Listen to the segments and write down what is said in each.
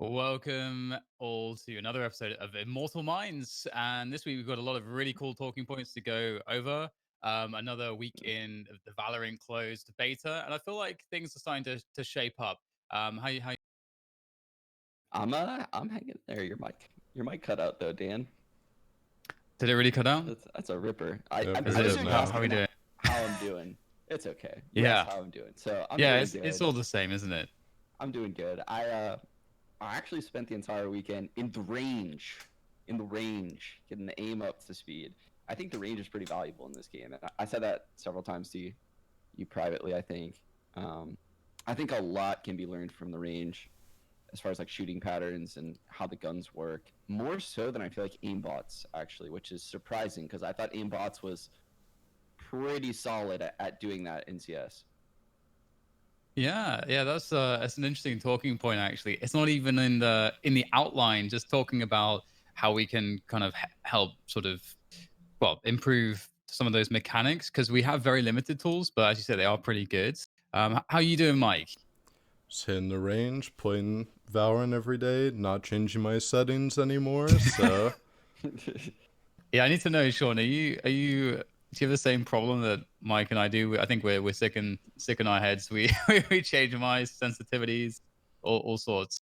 Welcome all to another episode of Immortal Minds. And this week we've got a lot of really cool talking points to go over. Another week in the Valorant closed beta, and I feel like things are starting to shape up. How I'm hanging there. Your mic cut out though, Dan. did it really cut out? That's a ripper. I'm Is pretty it? sure you're How are we asking doing? how I'm doing. It's okay. You asked Yeah, how I'm doing. So I'm yeah. doing It's good. all the same, isn't it? I'm doing good. I actually spent the entire weekend in the range, getting the aim up to speed. I think the range is pretty valuable in this game, and I said that several times to you privately. Um, I think a lot can be learned from the range as far as like shooting patterns and how the guns work, more so than I feel like aimbots actually, which is surprising because I thought aimbots was pretty solid at doing that in CS. Yeah. That's an interesting talking point. Actually, it's not even in the outline. Just talking about how we can kind of help sort of improve some of those mechanics because we have very limited tools, but as you said, they are pretty good. How you doing, Mike? Just hitting the range, playing Valorant every day, not changing my settings anymore. So Yeah, I need to know, Sean. Do you have the same problem that Mike and I do? I think we're sick in our heads. We we change my sensitivities, all sorts.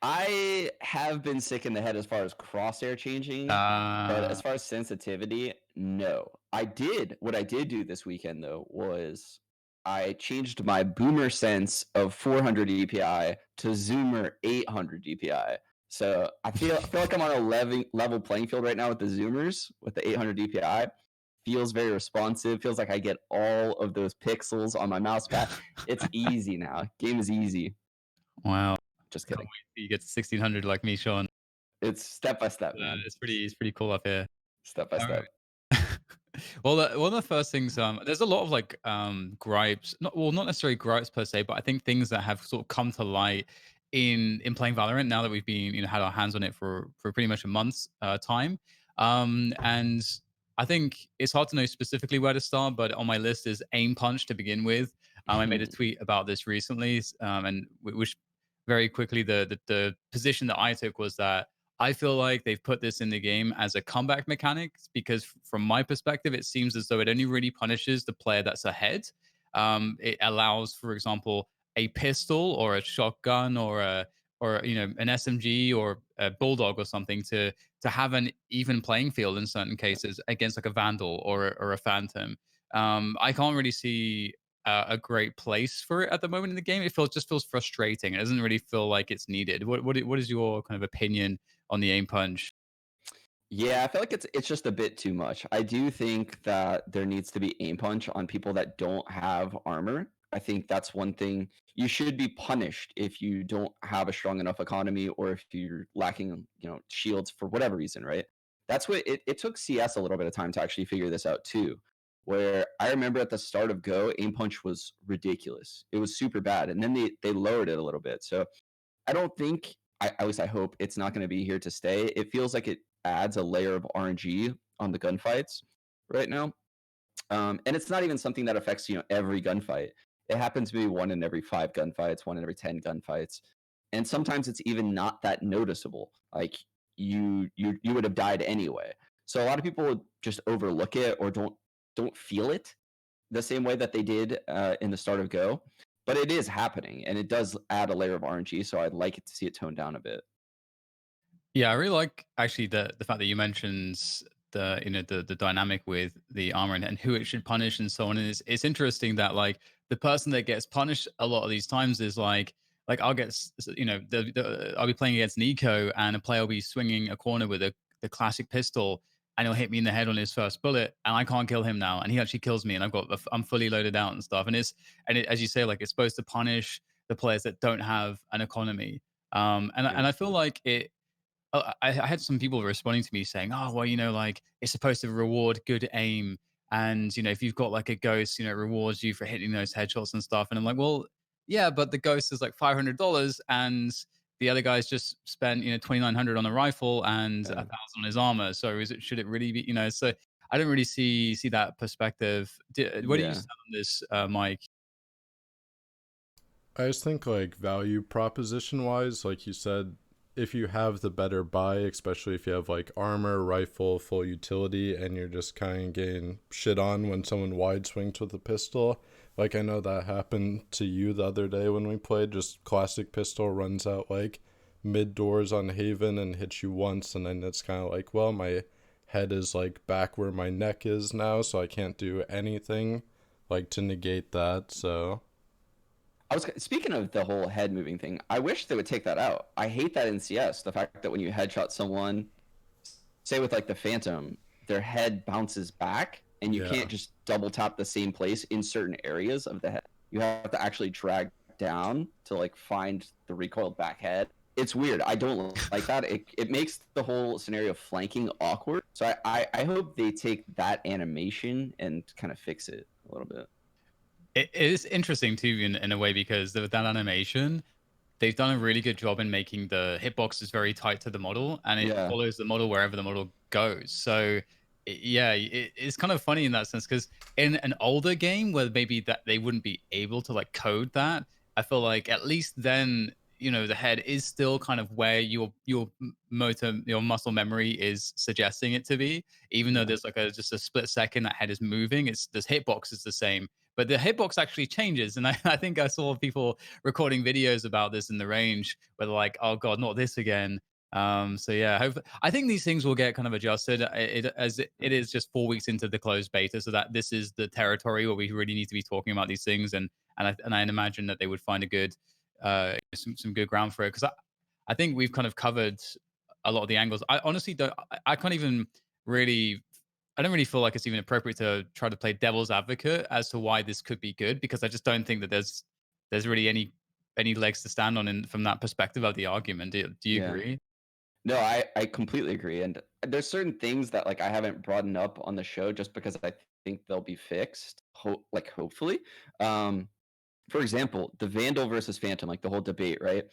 I have been sick in the head as far as crosshair changing, but as Uh, far as sensitivity, no. What I did do this weekend though was I changed my boomer sense of 400 DPI to zoomer 800 DPI. So I feel like I'm on a level playing field right now with the zoomers with the 800 DPI. Feels very responsive. Feels like I get all of those pixels on my mouse pad. It's easy now. Game is easy. wow. Just Can't kidding. wait till you get to 1600 like me, Sean. It's step by step, man. It's pretty cool up here. Step by All step. right. Well, one of the first things, there's a lot of like gripes, not necessarily gripes per se, but I think things that have sort of come to light in playing Valorant now that we've been had our hands on it for pretty much a month's time. And I think it's hard to know specifically where to start, but on my list is aim punch to begin with. I made a tweet about this recently, and which very quickly the position that I took was that I feel like they've put this in the game as a comeback mechanic because, from my perspective, it seems as though it only really punishes the player that's ahead. It allows, for example, a pistol or a shotgun or an SMG or a bulldog or something to have an even playing field in certain cases against like a vandal or a phantom. I can't really see a great place for it at the moment in the game. It just feels frustrating. It doesn't really feel like it's needed. What is your kind of opinion on the aim punch? Yeah, I feel like it's just a bit too much. I do think that there needs to be aim punch on people that don't have armor. I think that's one thing. You should be punished if you don't have a strong enough economy or if you're lacking, shields for whatever reason, right? That's what it took CS a little bit of time to actually figure this out too. Where I remember at the start of Go, aim punch was ridiculous. It was super bad. And then they lowered it a little bit. So I don't think, at least I hope, it's not going to be here to stay. It feels like it adds a layer of RNG on the gunfights right now, and it's not even something that affects every gunfight. It happens to be one in every 5 gunfights, one in every 10 gunfights, and sometimes it's even not that noticeable. Like you would have died anyway. So a lot of people just overlook it or don't feel it the same way that they did in the start of Go, but it is happening, and it does add a layer of RNG. So I'd like it to see it toned down a bit. Yeah, I really like actually the fact that you mentioned the dynamic with the armor and who it should punish and so on. And it's interesting that like the person that gets punished a lot of these times is like I'll get I'll be playing against Nico and a player will be swinging a corner with the classic pistol and he'll hit me in the head on his first bullet and I can't kill him now and he actually kills me and I'm fully loaded out and stuff as you say, like it's supposed to punish the players that don't have an economy. Yeah. And I feel like I had some people responding to me saying, "Oh, well, like it's supposed to reward good aim, and if you've got like a ghost, it rewards you for hitting those headshots and stuff." And I'm like, "Well, yeah, but the ghost is like $500, and the other guy's just spent 2,900 on a rifle and a Yeah. thousand on his armor. So should it really be So I don't really see that perspective. Where do you Yeah. stand on this, Mike? I just think like value proposition wise, like you said, if you have the better buy, especially if you have like armor, rifle, full utility, and you're just kind of getting shit on when someone wide swings with a pistol. Like I know that happened to you the other day when we played. Just classic pistol runs out like mid doors on Haven and hits you once, and then it's kind of like, well, my head is like back where my neck is now, so I can't do anything like to negate that. So I was speaking of the whole head moving thing. I wish they would take that out. I hate that in CS. The fact that when you headshot someone, say with like the Phantom, their head bounces back, and you yeah. can't just double tap the same place in certain areas of the head. You have to actually drag down to like find the recoiled back head. It's weird. I don't like that. It makes the whole scenario of flanking awkward. So I hope they take that animation and kind of fix it a little bit. It is interesting too in a way because with that animation, they've done a really good job in making the hitboxes very tight to the model, and it Yeah. follows the model wherever the model goes. So, yeah, it's kind of funny in that sense because in an older game where maybe that they wouldn't be able to like code that, I feel like at least then the head is still kind of where your muscle memory is suggesting it to be, even though Yeah. there's like just a split second that head is moving. It's this hitbox is the same, but the hitbox actually changes, and I think I saw people recording videos about this in the range where they're like, "Oh God, not this again." So yeah, I think these things will get kind of adjusted. It is just 4 weeks into the closed beta, so that this is the territory where we really need to be talking about these things, and I imagine that they would find a good some good ground for it because I think we've kind of covered a lot of the angles. I honestly don't. I can't even really I don't really feel like it's even appropriate to try to play devil's advocate as to why this could be good because I just don't think that there's really any legs to stand on from that perspective of the argument. Do you Yeah. agree? No, I completely agree. And there's certain things that like I haven't brought up on the show just because I think they'll be fixed. Hopefully. Um, for example, the Vandal versus Phantom, like the whole debate, right?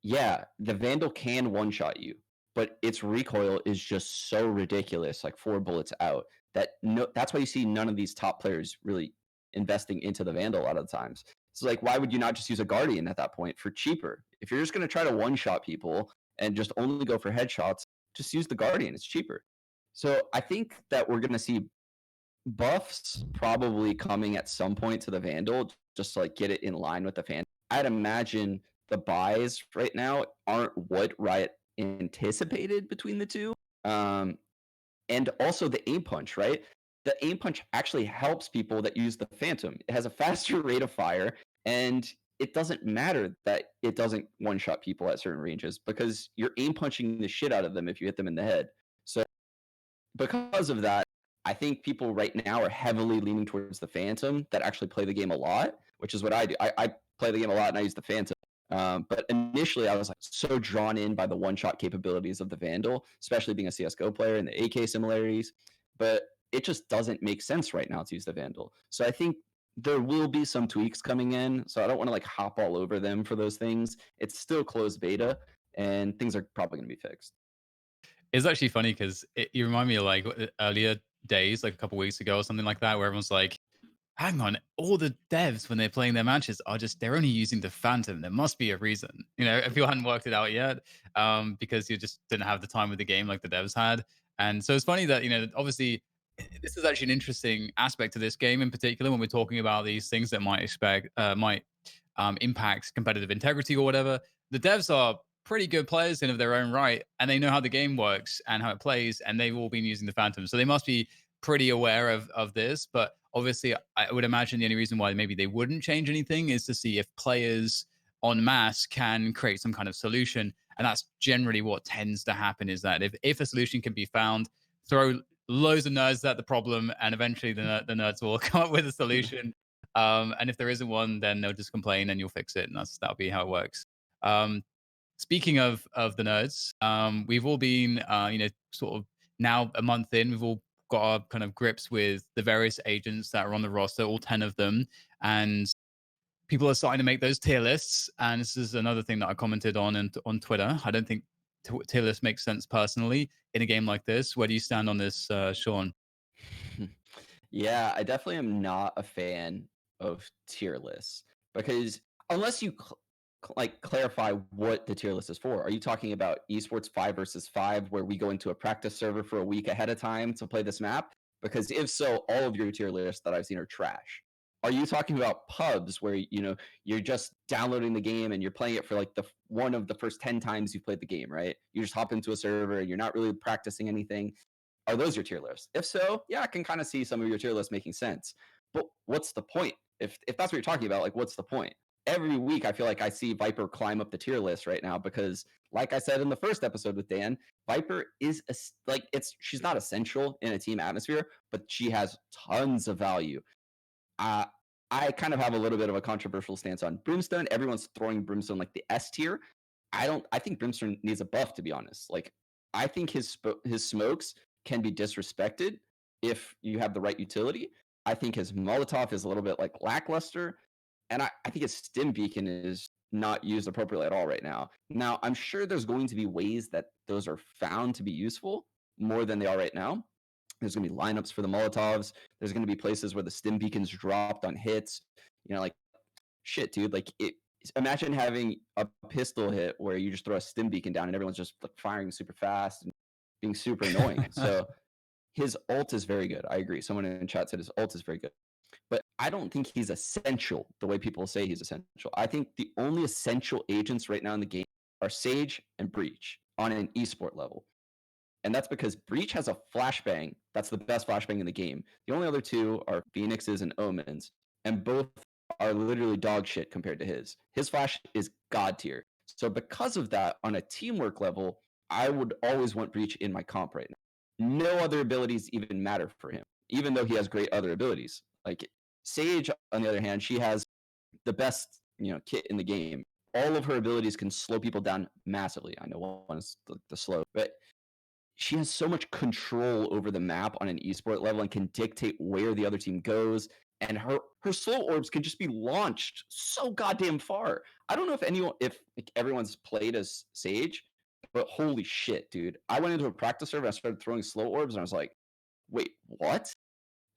Yeah, the Vandal can one shot you, but its recoil is just so ridiculous, like 4 bullets out. That's why you see none of these top players really investing into the Vandal a lot of the times. So like, why would you not just use a Guardian at that point for cheaper? If you're just gonna try to one shot people and just only go for headshots, just use the Guardian. It's cheaper. So I think that we're gonna see buffs probably coming at some point to the Vandal, just to like get it in line with the fan. I'd imagine the buys right now aren't what Riot anticipated between the two. Um, and also the aim punch, right? The aim punch actually helps people that use the Phantom. It has a faster rate of fire, and it doesn't matter that it doesn't one shot people at certain ranges because you're aim punching the shit out of them if you hit them in the head. So because of that, I think people right now are heavily leaning towards the Phantom that actually play the game a lot, which is what I do. I play the game a lot and I use the Phantom. But initially, I was like so drawn in by the one-shot capabilities of the Vandal, especially being a CS:GO player and the AK similarities. But it just doesn't make sense right now to use the Vandal. So I think there will be some tweaks coming in. So I don't want to like hop all over them for those things. It's still closed beta, and things are probably going to be fixed. It's actually funny because you remind me of like earlier days, like a couple weeks ago or something like that, where everyone's like, hang on, all the devs when they're playing their matches are they're only using the Phantom. There must be a reason, if you hadn't worked it out yet, because you just didn't have the time with the game like the devs had. And so it's funny that obviously this is actually an interesting aspect to this game in particular when we're talking about these things that might impact competitive integrity or whatever. The devs are pretty good players in of their own right, and they know how the game works and how it plays, and they've all been using the Phantom, so they must be pretty aware of this. But obviously, I would imagine the only reason why maybe they wouldn't change anything is to see if players en masse can create some kind of solution, and that's generally what tends to happen. Is that if a solution can be found, throw loads of nerds at the problem, and eventually the nerds will come up with a solution. And if there isn't one, then they'll just complain and you'll fix it, and that'll be how it works. Um, Speaking of the nerds, we've all been, sort of now a month in, we've all got our kind of grips with the various agents that are on the roster, all 10 of them, and people are starting to make those tier lists. And this is another thing that I commented on on Twitter. I don't think tier lists make sense personally in a game like this. Where do you stand on this, Sean? Yeah, I definitely am not a fan of tier lists because unless you like clarify what the tier list is for. Are you talking about esports 5 versus 5, where we go into a practice server for a week ahead of time to play this map? Because if so, all of your tier lists that I've seen are trash. Are you talking about pubs where you're just downloading the game and you're playing it for like the one of the first 10 times you've played the game, right? You just hop into a server and you're not really practicing anything. Are those your tier lists? If so, yeah, I can kind of see some of your tier lists making sense. But what's the point? If that's what you're talking about, like what's the point? Every week I feel like I see Viper climb up the tier list right now because, like I said in the first episode with Dan, Viper is she's not essential in a team atmosphere, but she has tons of value. Uh, I kind of have a little bit of a controversial stance on Brimstone. Everyone's throwing Brimstone like the S tier. I think Brimstone needs a buff, to be honest. Like I think his smokes can be disrespected if you have the right utility. I think his Molotov is a little bit like lackluster, and I think his stim beacon is not used appropriately at all right now. Now, I'm sure there's going to be ways that those are found to be useful more than they are right now. There's going to be lineups for the Molotovs. There's going to be places where the stim beacon's dropped on hits. Like shit, dude. Like imagine having a pistol hit where you just throw a stim beacon down and everyone's just like firing super fast and being super annoying. So his ult is very good. I agree. Someone in chat said his ult is very good. But I don't think he's essential the way people say he's essential. I think the only essential agents right now in the game are Sage and Breach on an esport level. And that's because Breach has a flashbang that's the best flashbang in the game. The only other two are Phoenixes and Omens, and both are literally dog shit compared to his. His flash is god tier. So because of that, on a teamwork level, I would always want Breach in my comp right now. No other abilities even matter for him, even though he has great other abilities. Like Sage, on the other hand, she has the best kit in the game. All of her abilities can slow people down massively. I know one is the slow, but she has so much control over the map on an esport level and can dictate where the other team goes. And her slow orbs can just be launched so goddamn far. I don't know if like everyone's played as Sage, but holy shit, dude! I went into a practice server and I started throwing slow orbs, and I was like, wait, what?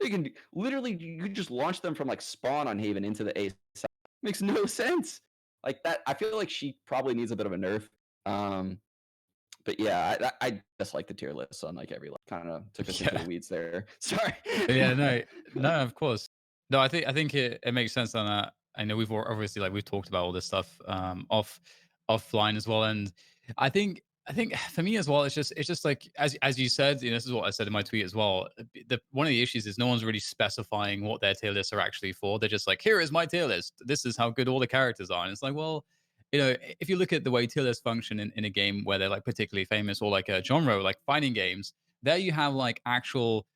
You can literally you can just launch them from like spawn on Haven into the A side. Makes no sense. Like that, I feel like she probably needs a bit of a nerf. But yeah, I just like the tier list on like every kind of took us into the weeds there. Sorry. Yeah, no, of course. No, I think it makes sense on that. I know obviously like we've talked about all this stuff offline as well, and I think for me as well, it's just like as you said, this is what I said in my tweet as well. One of the issues is no one's really specifying what their tier lists are actually for. They're just like, here is my tier list. This is how good all the characters are, and it's like, well, if you look at the way tier lists function in a game where they're like particularly famous or like a genre like fighting games, there you have like actual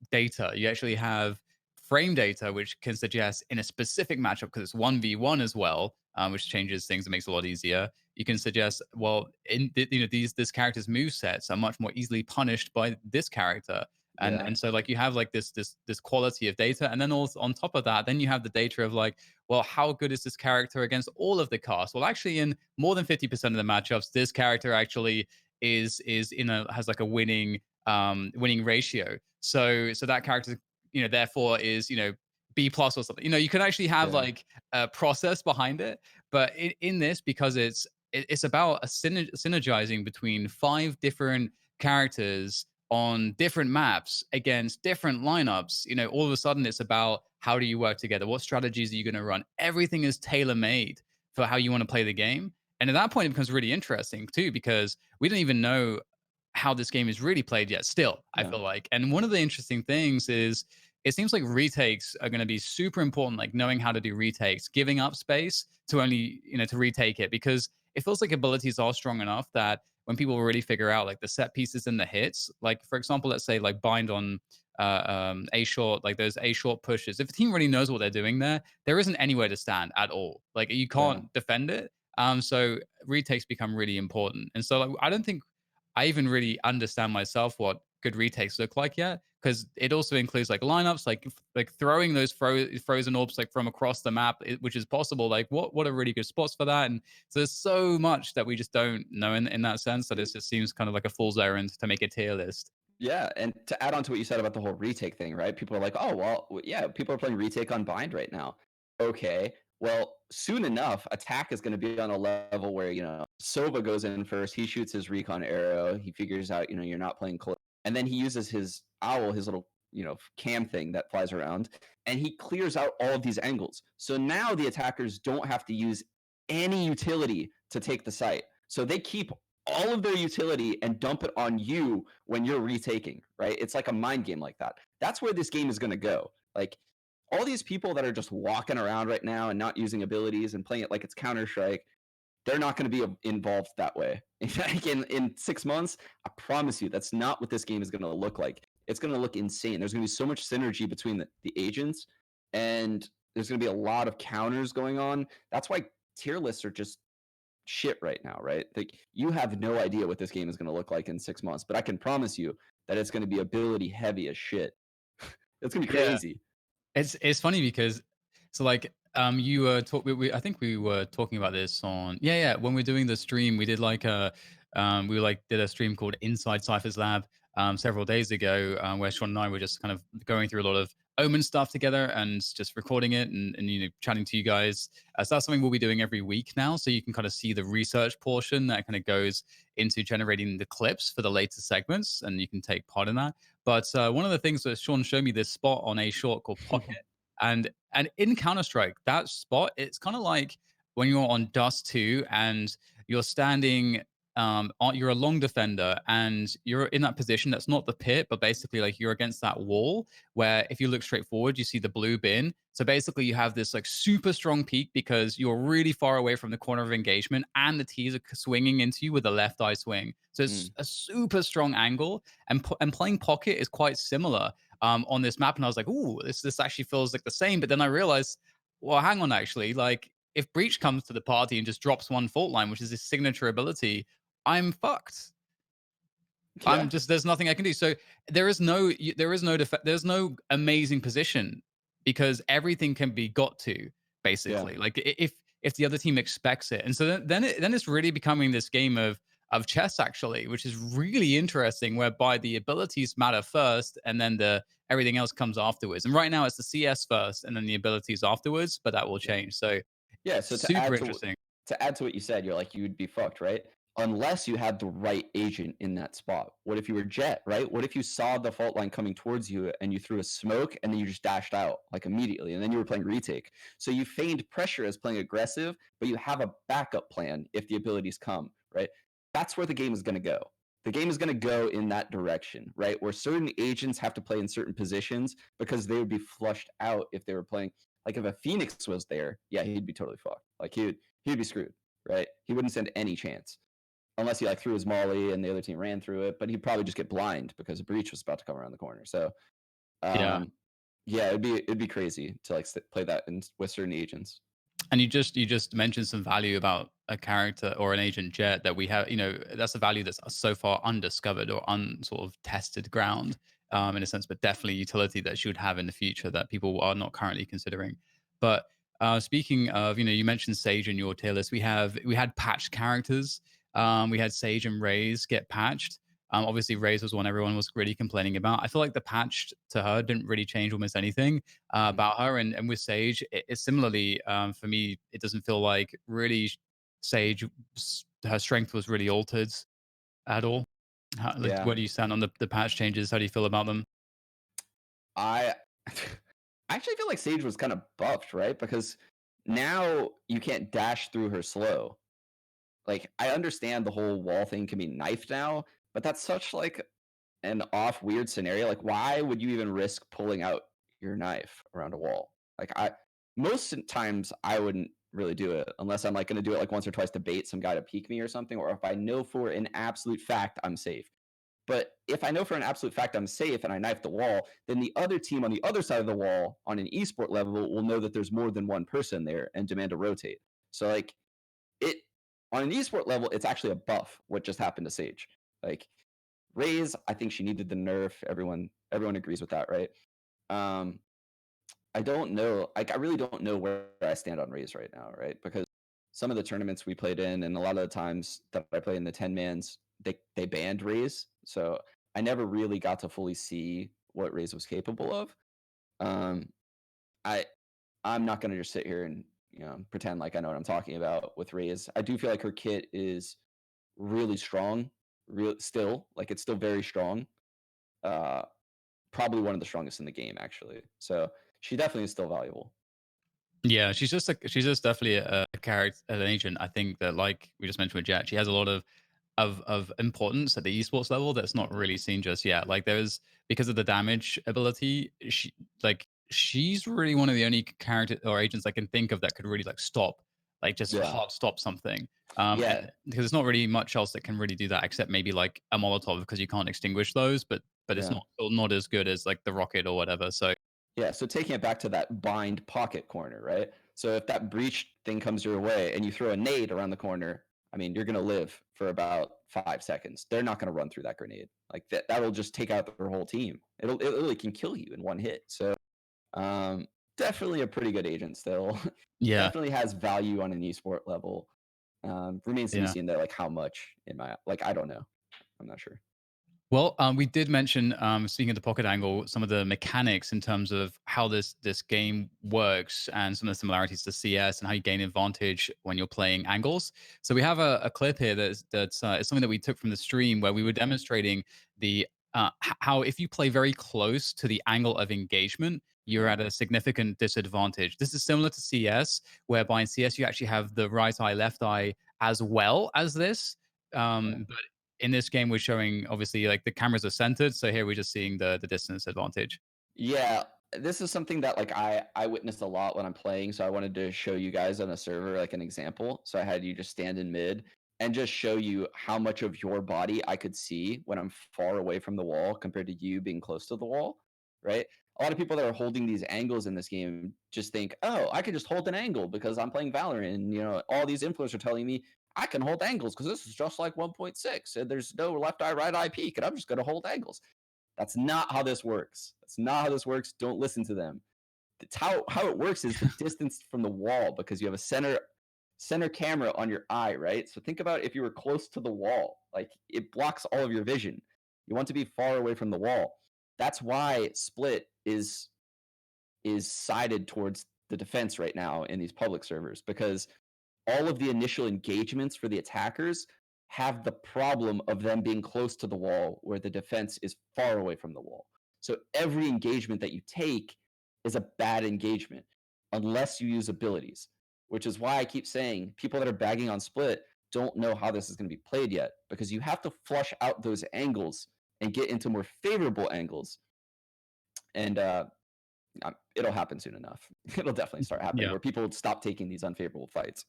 data. You actually have frame data, which can suggest in a specific matchup, because it's 1v1 as well, which changes things and makes it a lot easier. You can suggest, well, this character's move sets are much more easily punished by this character. And Yeah. and so like you have like this quality of data, and then also on top of that, then you have the data of like, well, how good is this character against all of the cast? Well, actually, in more than 50% of the matchups, this character actually has like a winning ratio. So that character, therefore is B plus or something. You can actually have Yeah. like a process behind it, but in this, because it's about a synergizing between 5 different characters on different maps against different lineups. All of a sudden it's about how do you work together, what strategies are you going to run. Everything is tailor made for how you want to play the game. And at that point, it becomes really interesting too, because we don't even know how this game is really played yet still, I Yeah. feel like. And one of the interesting things is it seems like retakes are going to be super important, like knowing how to do retakes, giving up space to only, to retake it, because it feels like abilities are strong enough that when people really figure out like the set pieces and the hits, like for example, let's say like bind on a short, like those a short pushes. If a team really knows what they're doing there isn't anywhere to stand at all. Like you Yeah. can't defend it. So retakes become really important. And so like, I don't think I even really understand myself what good retakes look like yet, because it also includes like lineups, like throwing those frozen orbs like from across the map, which is possible. Like what are really good spots for that? And so there's so much that we just don't know in that sense, that it just seems kind of like a fool's errand to make a tier list. Yeah, and to add on to what you said about the whole retake thing, right? People are like, "Oh, well, yeah, people are playing retake on bind right now." Okay, Well, soon enough, attack is going to be on a level where, Sova goes in first. He shoots his recon arrow. He figures out, you're not playing close. And then he uses his owl, his little, cam thing that flies around, and he clears out all of these angles. So now the attackers don't have to use any utility to take the site. So they keep all of their utility and dump it on you when you're retaking, right? It's like a mind game like that. That's where this game is going to go. Like, all these people that are just walking around right now and not using abilities and playing it like it's Counter-Strike, they're not going to be involved that way. In 6 months, I promise you, that's not what this game is going to look like. It's going to look insane. There's going to be so much synergy between the agents, and there's going to be a lot of counters going on. That's why tier lists are just shit right now, right? Like, you have no idea what this game is going to look like in 6 months, but I can promise you that it's going to be ability heavy as shit. It's going to be Yeah. crazy. It's funny because so like you were I think we were talking about this on when we're doing the stream we did like a we like did a stream called Inside Cypher's Lab several days ago where Sean and I were just kind of going through a lot of Omen stuff together and just recording it and chatting to you guys. So that's something we'll be doing every week now, so you can kind of see the research portion that kind of goes into generating the clips for the later segments, and you can take part in that. But one of the things that Sean showed me this spot on a short called Pocket, and in Counter Strike, that spot it's kind of like when you're on Dust 2 and you're standing. You're a long defender and you're in that position that's not the pit, but basically like you're against that wall where if you look straight forward, you see the blue bin. So basically, you have this like super strong peak because you're really far away from the corner of engagement, and the T's are swinging into you with a left eye swing. So it's a super strong angle, and playing pocket is quite similar on this map. And I was like, ooh, this actually feels like the same. But then I realized, well, hang on, actually, like if Breach comes to the party and just drops one fault line, which is his signature ability, I'm fucked. Yeah. There's nothing I can do. So there's no amazing position because everything can be got to basically. Yeah. Like if the other team expects it, and so then it's really becoming this game of chess actually, which is really interesting. Whereby the abilities matter first, and then the everything else comes afterwards. And right now it's the CS first, and then the abilities afterwards. But that will change. So Yeah, so super interesting. to add to what you said, you're like, you'd be fucked, right? Unless you had the right agent in that spot. What if you were Jet, right? What if you saw the fault line coming towards you and you threw a smoke and then you just dashed out like immediately, and then you were playing retake? So you feigned pressure as playing aggressive, but you have a backup plan if the abilities come, right? That's where the game is going to go. The game is going to go in that direction, right? Where certain agents have to play in certain positions because they would be flushed out if they were playing. Like, if a Phoenix was there, yeah, he'd be totally fucked. Like, he'd be screwed, right? He wouldn't stand any chance unless he like threw his molly and the other team ran through it. But he'd probably just get blind because a breach was about to come around the corner. So, Yeah. yeah, it'd be crazy to like play that with certain agents. And you just mentioned some value about a character or an agent Jet that we have. That's a value that's so far undiscovered or sort of tested ground in a sense, but definitely utility that should have in the future that people are not currently considering. But speaking of, you mentioned Sage in your tier list. We had patched characters. We had Sage and Raze get patched. Obviously, Raze was one everyone was really complaining about. I feel like the patch to her didn't really change almost anything about her. And with Sage, it's similarly for me, it doesn't feel like really Sage, her strength was really altered at all. Like, Yeah, where do you stand on the patch changes? How do you feel about them? I I actually feel like Sage was kind of buffed, right? Because now you can't dash through her slow. Like, I understand the whole wall thing can be knifed now, but that's such like an off weird scenario. Like, why would you even risk pulling out your knife around a wall? Like, most times I wouldn't really do it unless I'm like going to do it like once or twice to bait some guy to peek me or something, or if I know for an absolute fact I'm safe. But if I know for an absolute fact I'm safe and I knife the wall, then the other team on the other side of the wall on an esport level will know that there's more than one person there and demand to rotate. So like, it on an esport level, it's actually a buff what just happened to Sage. Like, Raze, I think she needed the nerf. Everyone agrees with that, right? Um, I don't know. Like, I really don't know where I stand on Raze right now, right? Because some of the tournaments we played in, and a lot of the times that I play in the 10 mans, they banned Raze, so I never really got to fully see what Raze was capable of. Um, I I'm not going to just sit here and pretend like I know what I'm talking about with Raze. I do feel like her kit is really strong, still, like it's still very strong. Uh, Probably one of the strongest in the game, actually. So she definitely is still valuable. Yeah, she's just definitely a character, an agent. I think that, like we just mentioned with Jet, she has a lot of importance at the esports level that's not really seen just yet. Like there's because of the damage ability, she's really one of the only character or agents I can think of that could really like stop, like just Yeah. hard stop something. Yeah. Because there's not really much else that can really do that except maybe like a Molotov because you can't extinguish those, but it's Yeah. not as good as like the rocket or whatever. So Yeah. So taking it back to that bind pocket corner, right? So if that breach thing comes your way and you throw a nade around the corner, I mean, you're gonna live for about 5 seconds. They're not gonna run through that grenade. Like that'll just take out their whole team. It really can kill you in one hit. So um, definitely a pretty good agent still. yeah, Definitely has value on an esport level. Remains to be yeah. seen though, like how much in my like I don't know. I'm not sure. Well, we did mention, speaking of the pocket angle, some of the mechanics in terms of how this game works and some of the similarities to CS and how you gain advantage when you're playing angles. So we have a clip here that's it's something that we took from the stream where we were demonstrating the how if you play very close to the angle of engagement, you're Yeah. at a significant disadvantage. This is similar to CS, whereby in CS you actually have the right eye, left eye as well as this. Yeah. But in this game, we're showing obviously like the cameras are centered, so here we're just seeing the distance advantage. Yeah, this is something that like I witnessed a lot when I'm playing, so I wanted to show you guys on a server like an example. So I had you just stand in mid and just show you how much of your body I could see when I'm far away from the wall compared to you being close to the wall, right? A lot of people that are holding these angles in this game just think, "Oh, I could just hold an angle because I'm playing Valorant." And all these influencers are telling me I can hold angles because this is just like 1.6 and there's no left eye, right eye peak, and I'm just going to hold angles. That's not how this works. That's not how this works. Don't listen to them. It's how it works is the distance from the wall because you have a center camera on your eye, right? So think about if you were close to the wall, like it blocks all of your vision. You want to be far away from the wall. That's why split is sided towards the defense right now in these public servers because all of the initial engagements for the attackers have the problem of them being close to the wall where the defense is far away from the wall. So every engagement that you take is a bad engagement unless you use abilities, which is why I keep saying people that are bagging on split don't know how this is going to be played yet because you have to flush out those angles and get into more favorable angles. And it'll happen soon enough. It'll definitely start happening Yeah. where people stop taking these unfavorable fights.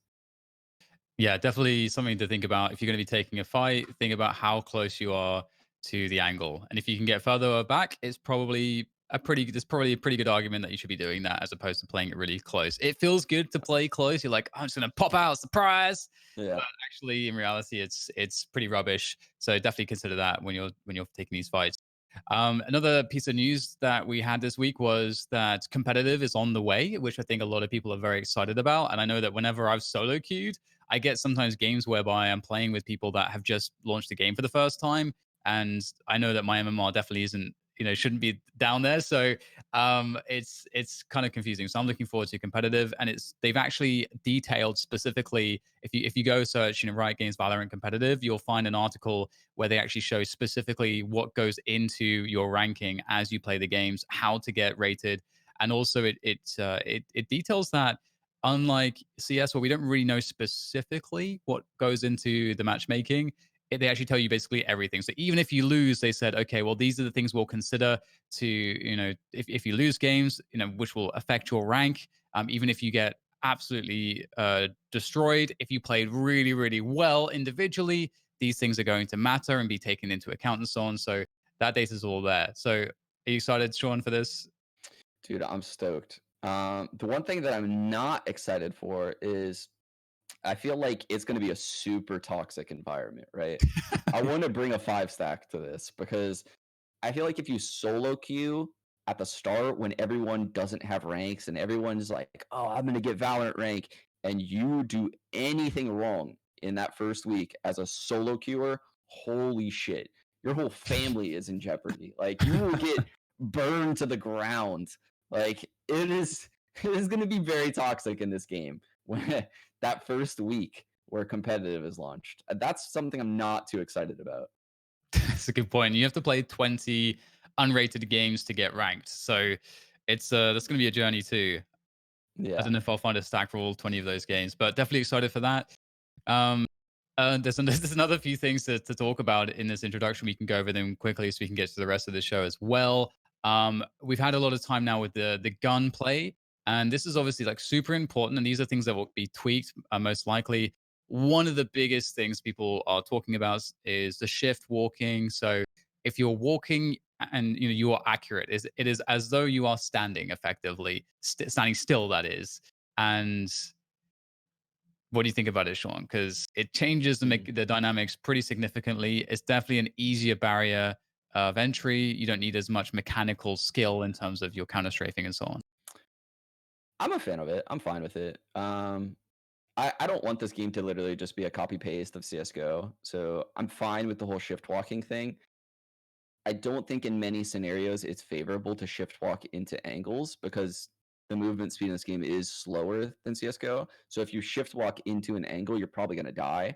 Yeah, definitely something to think about. If you're going to be taking a fight, think about how close you are to the angle. And if you can get further back, there's probably a pretty good argument that you should be doing that as opposed to playing it really close. It feels good to play close. You're like, I'm just gonna pop out, surprise. Yeah. But actually in reality it's pretty rubbish. So definitely consider that when you're taking these fights. Another piece of news that we had this week was that competitive is on the way, which I think a lot of people are very excited about. And I know that whenever I've solo queued, I get sometimes games whereby I'm playing with people that have just launched the game for the first time, and I know that my MMR definitely isn't, shouldn't be down there. So it's kind of confusing. So I'm looking forward to competitive, and they've actually detailed specifically. If you go search, Riot Games Valorant competitive, you'll find an article where they actually show specifically what goes into your ranking as you play the games, how to get rated, and also it details that unlike CS, where we don't really know specifically what goes into the matchmaking, they actually tell you basically everything. So even if you lose, they said, okay, well, these are the things we'll consider to, if you lose games, which will affect your rank. Even if you get absolutely destroyed, if you played really, really well individually, these things are going to matter and be taken into account and so on. So that data is all there. So are you excited, Sean, for this? Dude, I'm stoked. The one thing that I'm not excited for is I feel like it's going to be a super toxic environment, right? I want to bring a 5 stack to this because I feel like if you solo queue at the start when everyone doesn't have ranks and everyone's like, "Oh, I'm going to get Valorant rank," and you do anything wrong in that first week as a solo queuer, holy shit. Your whole family is in jeopardy. Like you will get burned to the ground. Like it is it is going to be very toxic in this game when that first week where competitive is launched. That's something I'm not too excited about. That's a good point. You have to play 20 unrated games to get ranked. So it's that's going to be a journey too. I Yeah. don't know if I'll find a stack for all 20 of those games, but definitely excited for that. Um, there's another few things to talk about in this introduction. We can go over them quickly so we can get to the rest of the show as well. We've had a lot of time now with the gun play, and this is obviously like super important. And these are things that will be tweaked most likely. One of the biggest things people are talking about is the shift walking. So if you're walking and you are accurate, it is as though you are standing effectively, standing still. That is, and what do you think about it, Sean? Because it changes the dynamics pretty significantly. It's definitely an easier barrier of entry. You don't need as much mechanical skill in terms of your counter strafing and so on. I'm a fan of it. I'm fine with it. I don't want this game to literally just be a copy paste of CS:GO. So I'm fine with the whole shift walking thing. I don't think in many scenarios it's favorable to shift walk into angles because the movement speed in this game is slower than CS:GO. So if you shift walk into an angle, you're probably going to die.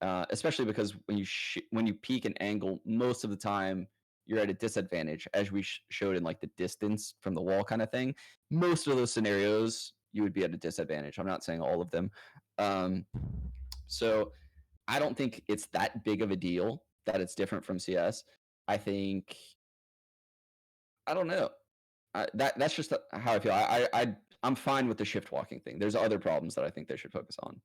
Especially because when you peek an angle, most of the time you're at a disadvantage, as we showed in like the distance from the wall kind of thing. Most of those scenarios you would be at a disadvantage. I'm not saying all of them. Um, so I don't think it's that big of a deal that it's different from CS. I think I don't know. That's just how I feel. I'm fine with the shift walking thing. There's other problems that I think they should focus on.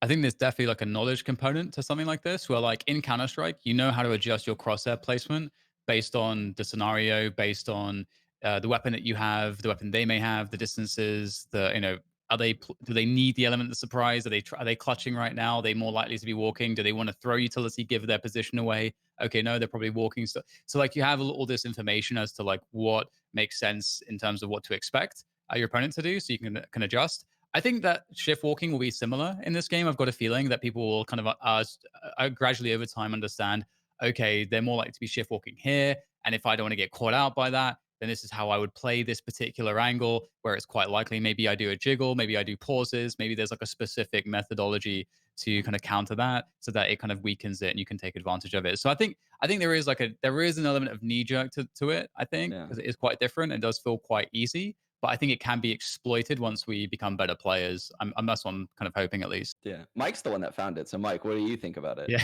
I think there's definitely like a knowledge component to something like this, where like in Counter Strike, you know how to adjust your crosshair placement based on the scenario, based on the weapon that you have, the weapon they may have, the distances, the do they need the element of surprise? Are they clutching right now? Are they more likely to be walking? Do they want to throw utility, give their position away? Okay, no, they're probably walking. So like you have all this information as to like what makes sense in terms of what to expect your opponent to do, so you can adjust. I think that shift walking will be similar in this game. I've got a feeling that people will kind of gradually over time understand, okay, they're more likely to be shift walking here. And if I don't want to get caught out by that, then this is how I would play this particular angle where it's quite likely maybe I do a jiggle, maybe I do pauses, maybe there's like a specific methodology to kind of counter that so that it kind of weakens it and you can take advantage of it. So I think there is an element of knee jerk to it, I think, Yeah. because it is quite different and does feel quite easy, but I think it can be exploited once we become better players. That's what I'm kind of hoping, at least. Yeah. Mike's the one that found it. So Mike, what do you think about it? Yeah.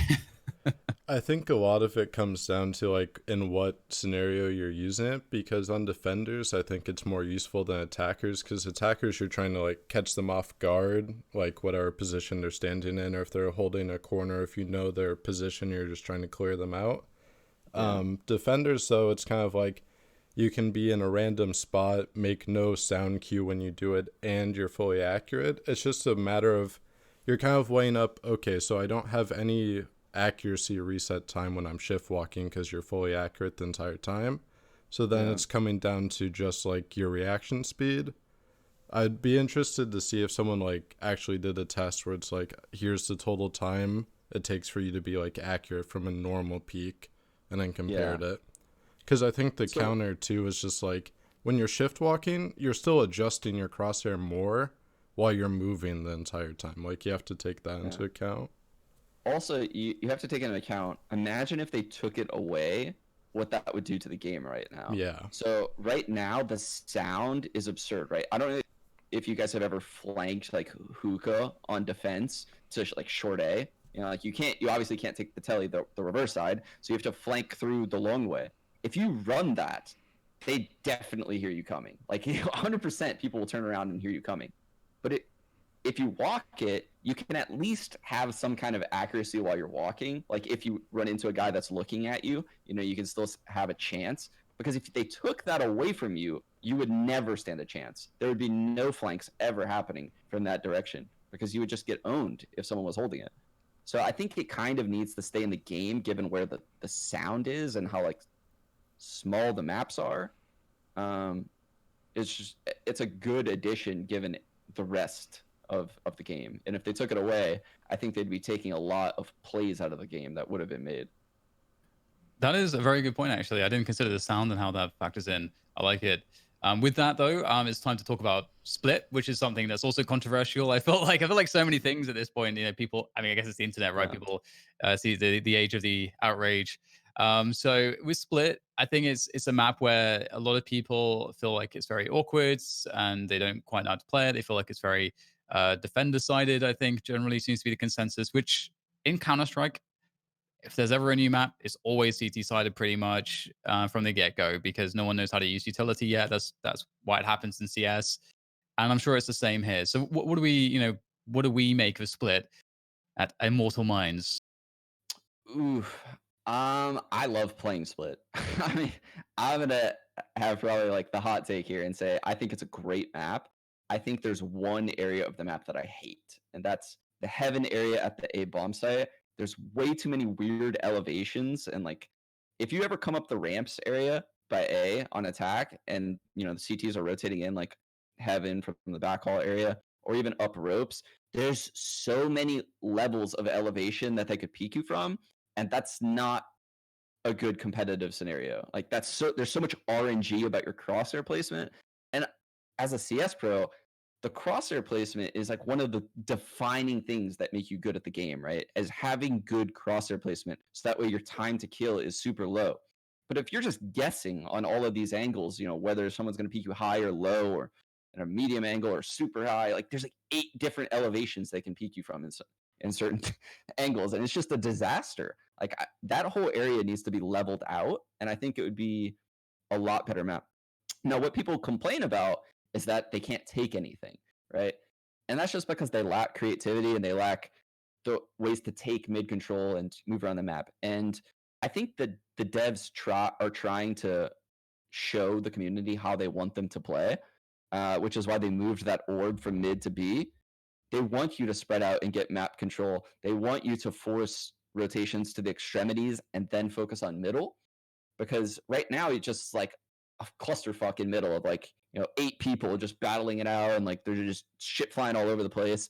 I think a lot of it comes down to like in what scenario you're using it, because on defenders I think it's more useful than attackers, because attackers you're trying to like catch them off guard, like whatever position they're standing in, or if they're holding a corner, if you know their position you're just trying to clear them out. Defenders though, it's kind of like you can be in a random spot, make no sound cue when you do it, and you're fully accurate. It's just a matter of you're kind of weighing up, okay, so I don't have any accuracy reset time when I'm shift walking because you're fully accurate the entire time. So then it's coming down to just like your reaction speed. I'd be interested to see if someone like actually did a test where it's like, here's the total time it takes for you to be like accurate from a normal peak, and then compared it. Because I think the counter too is just like when you're shift walking, you're still adjusting your crosshair more while you're moving the entire time. Like you have to take that into account. Also, you have to take into account, imagine if they took it away, what that would do to the game right now. Yeah. So right now, the sound is absurd, right? I don't know if you guys have ever flanked like hookah on defense to like short A. You know, like you obviously can't take the telly the reverse side, so you have to flank through the long way. If you run that, they definitely hear you coming. Like 100% people will turn around and hear you coming. But if you walk it, you can at least have some kind of accuracy while you're walking. Like if you run into a guy that's looking at you, you can still have a chance. Because if they took that away from you, you would never stand a chance. There would be no flanks ever happening from that direction because you would just get owned if someone was holding it. So I think it kind of needs to stay in the game given where the sound is and how like small the maps are. It's a good addition given the rest of the game. And if they took it away, I think they'd be taking a lot of plays out of the game that would have been made. That is a very good point, actually. I didn't consider the sound and how that factors in. I like it. With that though, it's time to talk about split, which is something that's also controversial. I feel like so many things at this point. People. I mean, I guess it's the internet, right? Yeah. People see the age of the outrage. So with split, I think it's a map where a lot of people feel like it's very awkward and they don't quite know how to play it. They feel like it's very defender sided. I think generally seems to be the consensus. Which in Counter Strike, if there's ever a new map, it's always CT sided pretty much from the get go because no one knows how to use utility yet. That's why it happens in CS, and I'm sure it's the same here. So what do what do we make of split at Immortal Minds? Ooh, I love playing Split. I mean, I'm gonna have probably like the hot take here and say I think it's a great map. I think there's one area of the map that I hate, and that's the heaven area at the A bomb site. There's way too many weird elevations, and like if you ever come up the ramps area by A on attack, and the CTs are rotating in like heaven from the backhaul area, or even up ropes, there's so many levels of elevation that they could peek you from, and that's not a good competitive scenario. Like there's so much RNG about your crosshair placement. And as a CS pro, the crosshair placement is like one of the defining things that make you good at the game, right? As having good crosshair placement. So that way your time to kill is super low. But if you're just guessing on all of these angles, whether someone's going to peek you high or low or in a medium angle or super high, like there's like 8 different elevations they can peek you from in certain angles. And it's just a disaster. Like that whole area needs to be leveled out, and I think it would be a lot better map. Now, what people complain about is that they can't take anything, right? And that's just because they lack creativity and they lack the ways to take mid control and move around the map. And I think that the devs are trying to show the community how they want them to play, which is why they moved that orb from mid to B. They want you to spread out and get map control. They want you to force rotations to the extremities and then focus on middle, because right now it's just like a clusterfuck in middle of like 8 people just battling it out, and like there's just shit flying all over the place.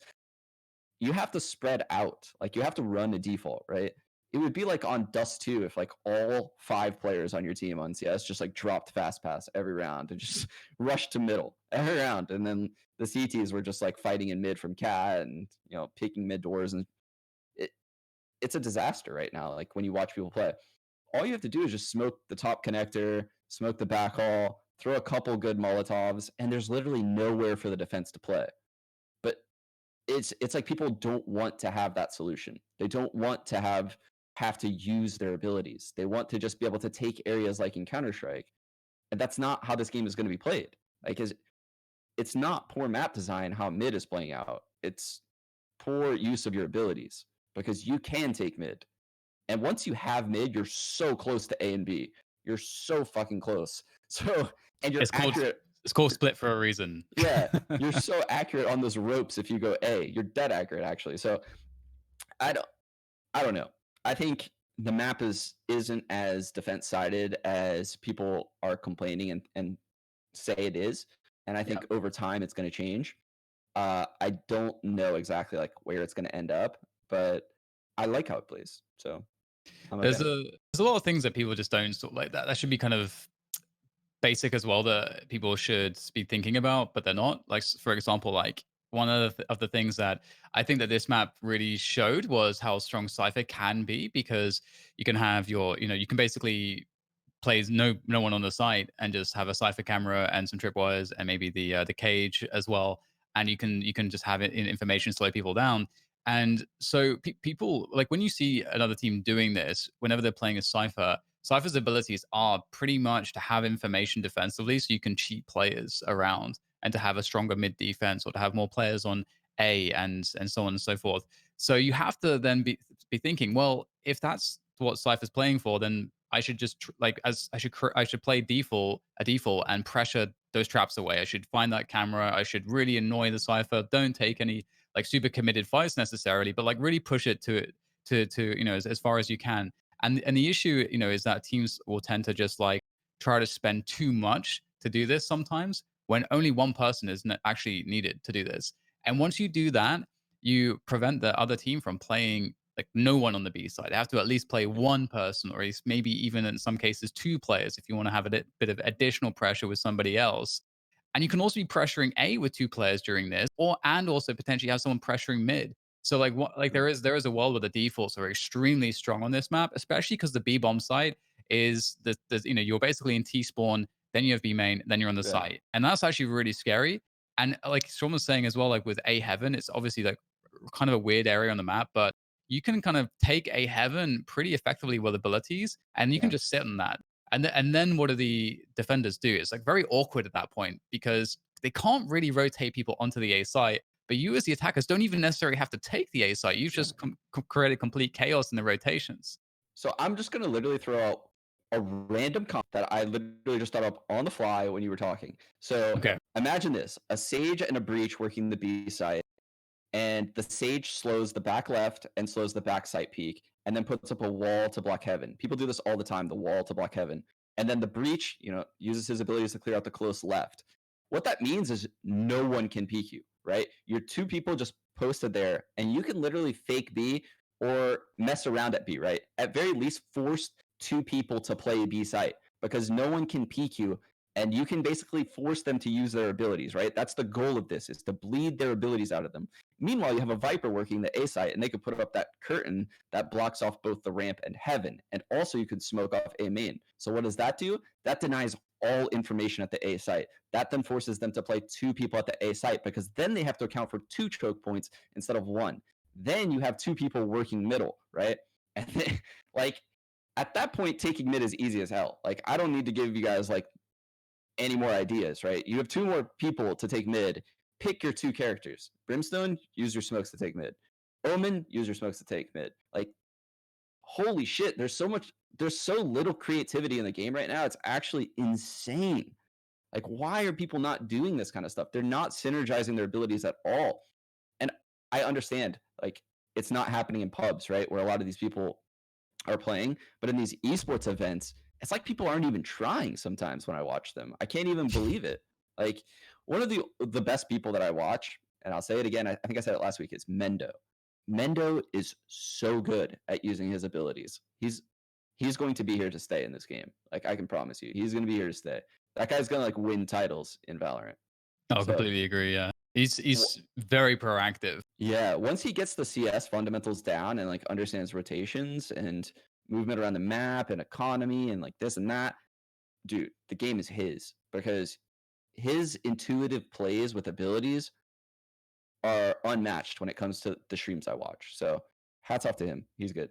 You have to spread out. Like you have to run a default, right? It would be like on Dust 2 if like all 5 players on your team on CS just like dropped fast pass every round and just rushed to middle every round, and then the CTs were just like fighting in mid from cat and picking mid doors, and it's a disaster right now. Like when you watch people play, all you have to do is just smoke the top connector, smoke the backhaul, throw a couple good Molotovs, and there's literally nowhere for the defense to play. But it's like people don't want to have that solution. They don't want to have to use their abilities. They want to just be able to take areas like in Counter-Strike. And that's not how this game is going to be played. Like it's not poor map design how mid is playing out. It's poor use of your abilities, because you can take mid. And once you have mid, you're so close to A and B. You're so fucking close. So, and you're It's called accurate. it's called split for a reason. Yeah, you're so accurate on those ropes if you go A. You're dead accurate actually. So, I don't I don't know. I think the map isn't as defense sided as people are complaining and say it is. And I Yeah. think over time it's going to change. I don't know exactly like where it's going to end up, but I like how it plays. So I'm a There's fan. a lot of things that people just don't sort of like that. That should be kind of basic as well that people should be thinking about, but they're not. Like for example, like one of the things that I think that this map really showed was how strong Cypher can be, because you can have you can basically plays no one on the site and just have a cipher camera and some tripwires and maybe the cage as well, and you can just have it in information slow people down. And so people, like when you see another team doing this whenever they're playing a cipher's abilities are pretty much to have information defensively so you can cheat players around and to have a stronger mid defense or to have more players on A and so on and so forth. So you have to then be thinking, well, if that's what Cypher's playing for, then I should just I should play a default and pressure those traps away. I should find that camera. I should really annoy the Cypher. Don't take any like super committed fights necessarily, but like really push it to as far as you can. And the issue is that teams will tend to just like try to spend too much to do this sometimes when only one person is actually needed to do this. And once you do that, you prevent the other team from playing like no one on the B side. They have to at least play one person, or at least maybe even in some cases two players if you want to have a bit of additional pressure with somebody else. And you can also be pressuring A with two players during this, or and also potentially have someone pressuring mid. So like what like there is a world where the defaults are extremely strong on this map, especially because the B bomb site is the you're basically in T spawn, then you have B main, then you're on the Yeah. site, and that's actually really scary. And like Sean was saying as well, like with A heaven, it's obviously like kind of a weird area on the map, but you can kind of take A heaven pretty effectively with abilities, and you can Yeah. just sit on that. And then what do the defenders do? It's like very awkward at that point because they can't really rotate people onto the A site. But you as the attackers don't even necessarily have to take the A site. You've Yeah. just created complete chaos in the rotations. So I'm just gonna literally throw out a random comp that I literally just thought up on the fly when you were talking. So Okay. imagine this: a sage and a breach working the B site, and the sage slows the back left and slows the back site peak, and then puts up a wall to block heaven. People do this all the time, the wall to block heaven. And then the breach, uses his abilities to clear out the close left. What that means is no one can peek you, right? Your two people just posted there, and you can literally fake B or mess around at B, right? At very least, force two people to play B site because no one can peek you, and you can basically force them to use their abilities, right? That's the goal of this, is to bleed their abilities out of them. Meanwhile, you have a Viper working the A site, and they could put up that curtain that blocks off both the ramp and heaven. And also, you could smoke off A main. So, what does that do? That denies all information at the A site. That then forces them to play two people at the A site because then they have to account for two choke points instead of one. Then you have two people working middle, right? And then, like, at that point, taking mid is easy as hell. Like, I don't need to give you guys like any more ideas, right? You have two more people to take mid. Pick your two characters. Brimstone, use your smokes to take mid. Omen, use your smokes to take mid. Like, holy shit, there's so little creativity in the game right now. It's actually insane. Like, why are people not doing this kind of stuff? They're not synergizing their abilities at all. And I understand, like, it's not happening in pubs, right? Where a lot of these people are playing, but in these esports events, it's like people aren't even trying sometimes when I watch them. I can't even believe it. Like, one of the best people that I watch, and I'll say it again, I think I said it last week, is Mendo. Mendo is so good at using his abilities. He's going to be here to stay in this game. Like, I can promise you, he's going to be here to stay. That guy's going to like win titles in Valorant. I So completely agree. Yeah, he's very proactive. yeah, once he gets the CS fundamentals down and like understands rotations and movement around the map and economy and like this and that, dude, the game is his because his intuitive plays with abilities are unmatched when it comes to the streams I watch. So hats off to him. He's good.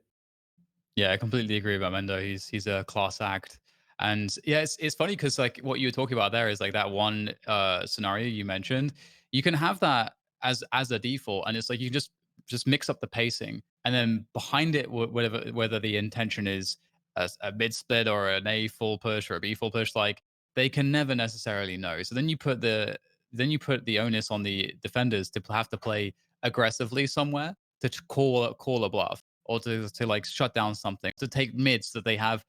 Yeah, I completely agree about Mendo. He's a class act. And yeah, it's funny because like what you were talking about there is like that one scenario you mentioned. You can have that as a default, and it's like you can just mix up the pacing, and then behind it, whether the intention is a mid split or an A full push or a B full push, like they can never necessarily know. So then you put the onus on the defenders to have to play aggressively somewhere to call a bluff or to like shut down something, to take mids that they have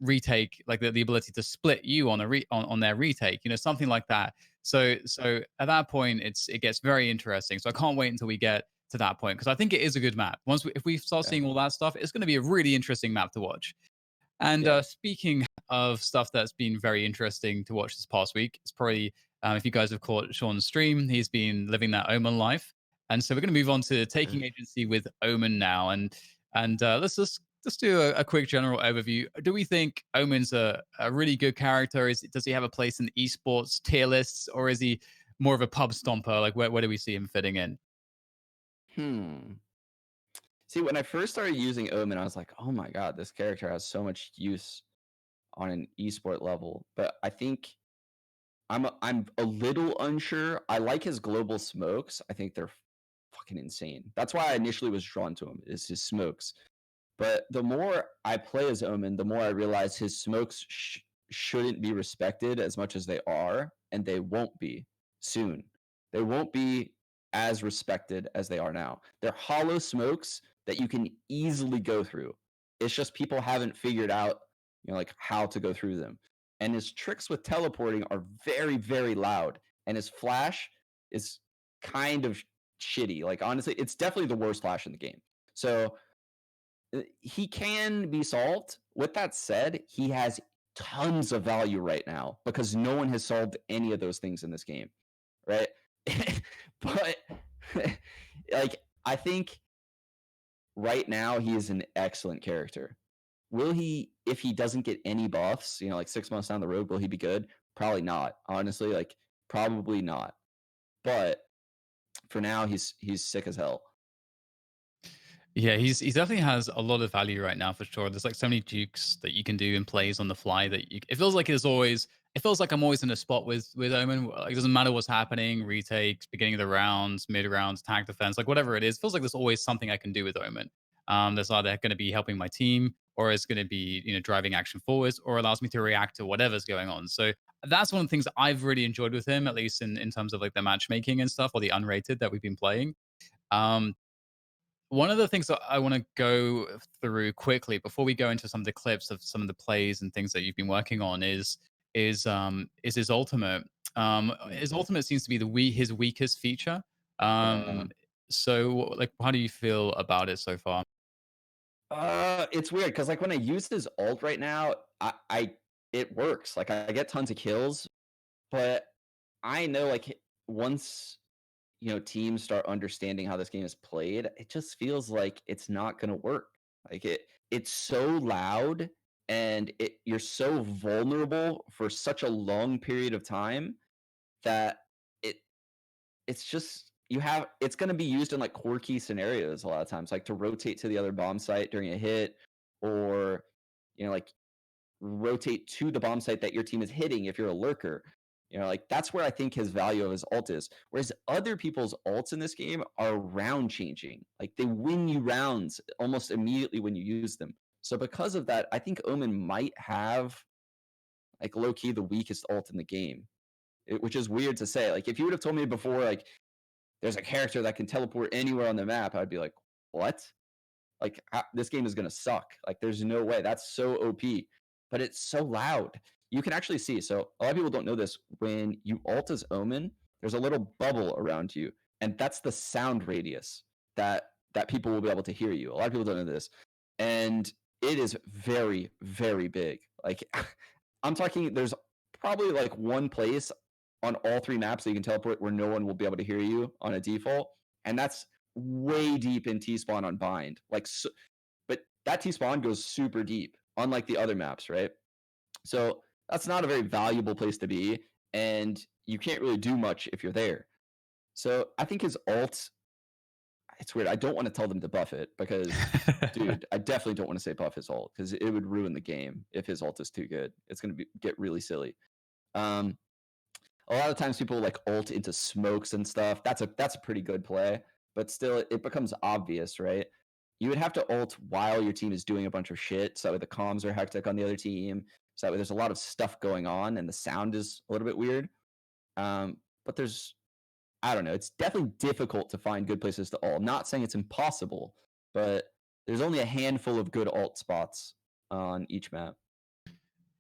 retake, like the ability to split you on on their retake, something like that. So at that point, it gets very interesting. So I can't wait until we get to that point because I think it is a good map. If we start Yeah. seeing all that stuff, it's going to be a really interesting map to watch. And Yeah. speaking of stuff that's been very interesting to watch this past week, it's probably if you guys have caught Sean's stream, he's been living that Omen life. And so we're going to move on to taking agency with Omen now, and let's just do a quick general overview. Do we think Omen's a really good character? Does he have a place in esports tier lists, or is he more of a pub stomper? Like where do we see him fitting in? Hmm. See, when I first started using Omen, I was like, oh my God, this character has so much use on an esport level. But I think I'm a little unsure. I like his global smokes. I think they're fucking insane. That's why I initially was drawn to him, is his smokes. But the more I play as Omen, the more I realize his smokes shouldn't be respected as much as they are, and they won't be soon. They won't be as respected as they are now. They're hollow smokes that you can easily go through. It's just people haven't figured out, like how to go through them. And his tricks with teleporting are very, very loud. And his flash is kind of shitty. Like, honestly, it's definitely the worst flash in the game. So he can be solved. With that said, he has tons of value right now because no one has solved any of those things in this game, right? But like I think right now he is an excellent character. Will he, if he doesn't get any buffs, like 6 months down the road, will he be good? Probably not. Honestly, like probably not. But for now, he's sick as hell. Yeah, he definitely has a lot of value right now for sure. There's like so many dukes that you can do and plays on the fly that it feels like it feels like I'm always in a spot with Omen. Like, it doesn't matter what's happening, retakes, beginning of the rounds, mid rounds, tag defense, like whatever it is. Feels like there's always something I can do with Omen. That's either going to be helping my team, or it's going to be driving action forwards, or allows me to react to whatever's going on. So that's one of the things that I've really enjoyed with him, at least in terms of like the matchmaking and stuff, or the unrated that we've been playing. Um, One of the things that I want to go through quickly before we go into some of the clips of some of the plays and things that you've been working on is his ultimate. Mm. His ultimate seems to be his weakest feature. Yeah. So like, how do you feel about it so far? It's weird because like when I use his ult right now, I it works. Like I get tons of kills, but I know like once teams start understanding how this game is played, it just feels like it's not gonna work. Like it's so loud and you're so vulnerable for such a long period of time that it it's just it's going to be used in like quirky scenarios a lot of times, like to rotate to the other bomb site during a hit, or like rotate to the bomb site that your team is hitting if you're a lurker. Like that's where I think his value of his ult is. Whereas other people's ults in this game are round changing. Like they win you rounds almost immediately when you use them. So because of that, I think Omen might have like low key the weakest ult in the game, which is weird to say. Like if you would have told me before, like there's a character that can teleport anywhere on the map, I'd be like, what? Like this game is gonna suck. Like there's no way. That's so OP, but it's so loud. You can actually see. So a lot of people don't know this. When you ult as Omen, there's a little bubble around you, and that's the sound radius that people will be able to hear you. A lot of people don't know this, and it is very very big. Like I'm talking. There's probably like one place on all three maps that you can teleport where no one will be able to hear you on a default, and that's way deep in T spawn on bind. Like, so, but that T spawn goes super deep, unlike the other maps, right? So that's not a very valuable place to be, and you can't really do much if you're there. So I think his ult. It's weird. I don't want to tell them to buff it because, dude, I definitely don't want to say buff his ult because it would ruin the game if his ult is too good. It's going to get really silly. Um, a lot of times people like ult into smokes and stuff. That's a pretty good play, but still it becomes obvious, right? You would have to ult while your team is doing a bunch of shit, so that way the comms are hectic on the other team, so that way there's a lot of stuff going on and the sound is a little bit weird. But I don't know, it's definitely difficult to find good places to ult. I'm not saying it's impossible, but there's only a handful of good ult spots on each map.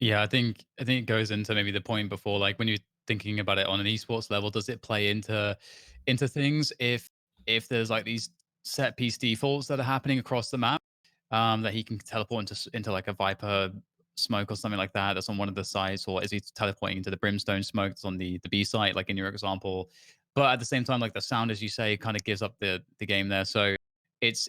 Yeah, I think it goes into maybe the point before, like when you're thinking about it on an esports level, does it play into things if there's like these set piece defaults that are happening across the map, that he can teleport into like a Viper smoke or something like that that's on one of the sites, or is he teleporting into the brimstone smoke that's on the B site, like in your example? But at the same time, like the sound, as you say, kind of gives up the game there. So it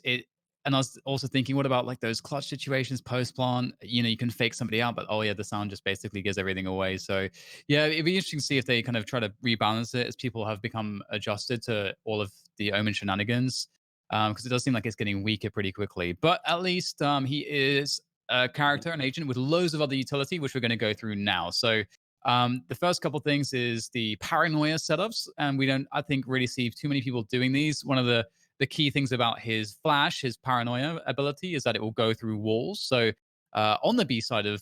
and I was also thinking, what about like those clutch situations post plant? You can fake somebody out, but oh yeah, the sound just basically gives everything away. So yeah, it'd be interesting to see if they kind of try to rebalance it as people have become adjusted to all of the Omen shenanigans. Because it does seem like it's getting weaker pretty quickly. But at least he is a character, an agent with loads of other utility, which we're going to go through now. So the first couple things is the paranoia setups, and we don't, I think, really see too many people doing these. One of the key things about his flash, his paranoia ability, is that it will go through walls. So on the B side of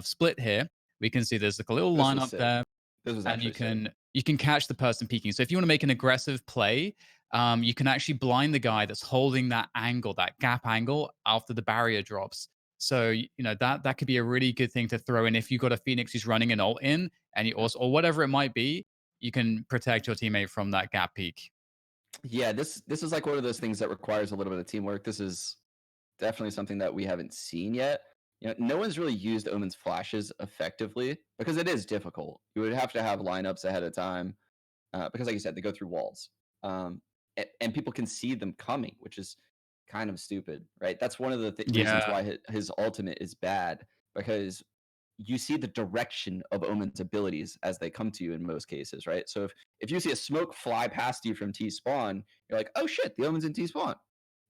Split here, we can see there's like a little This was lineup sick. there, This was and actually sick. you can catch the person peeking. So if you want to make an aggressive play, you can actually blind the guy that's holding that angle, that gap angle, after the barrier drops. So that could be a really good thing to throw in if you've got a Phoenix who's running an ult in, and you also, or whatever it might be, you can protect your teammate from that gap peek. Yeah, this is like one of those things that requires a little bit of teamwork. This is definitely something that we haven't seen yet. No one's really used Omen's flashes effectively because it is difficult. You would have to have lineups ahead of time because, like you said, they go through walls, and people can see them coming, which is kind of stupid, right? That's one of the reasons Yeah. why his ultimate is bad because you see the direction of Omen's abilities as they come to you in most cases, right? So if you see a smoke fly past you from T spawn, you're like, oh shit, the Omen's in T spawn.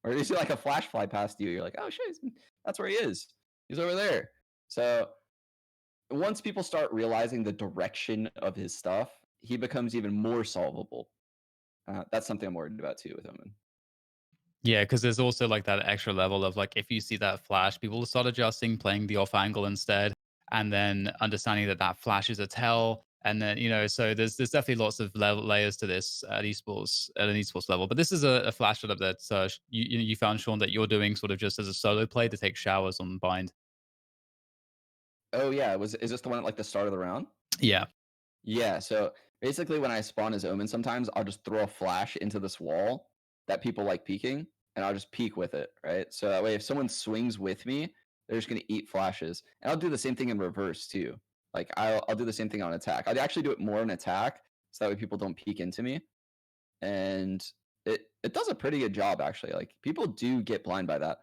Or you see like a flash fly past you, you're like, oh shit, that's where he is. He's over there. So once people start realizing the direction of his stuff, he becomes even more solvable. That's something I'm worried about too with Omen. Yeah, because there's also like that extra level of like if you see that flash, people will start adjusting, playing the off angle instead, and then understanding that that flash is a tell. And then so there's definitely lots of layers to this at an esports level. But this is a flash setup that you found, Sean, that you're doing sort of just as a solo play to take showers on bind. Oh yeah, is this the one at like the start of the round? Yeah. Yeah, so basically when I spawn as Omen sometimes I'll just throw a flash into this wall that people like peeking and I'll just peek with it, right? So that way if someone swings with me, they're just going to eat flashes. And I'll do the same thing in reverse too. Like I'll do the same thing on attack. I'd actually do it more in attack so that way people don't peek into me. And it does a pretty good job actually. Like people do get blind by that.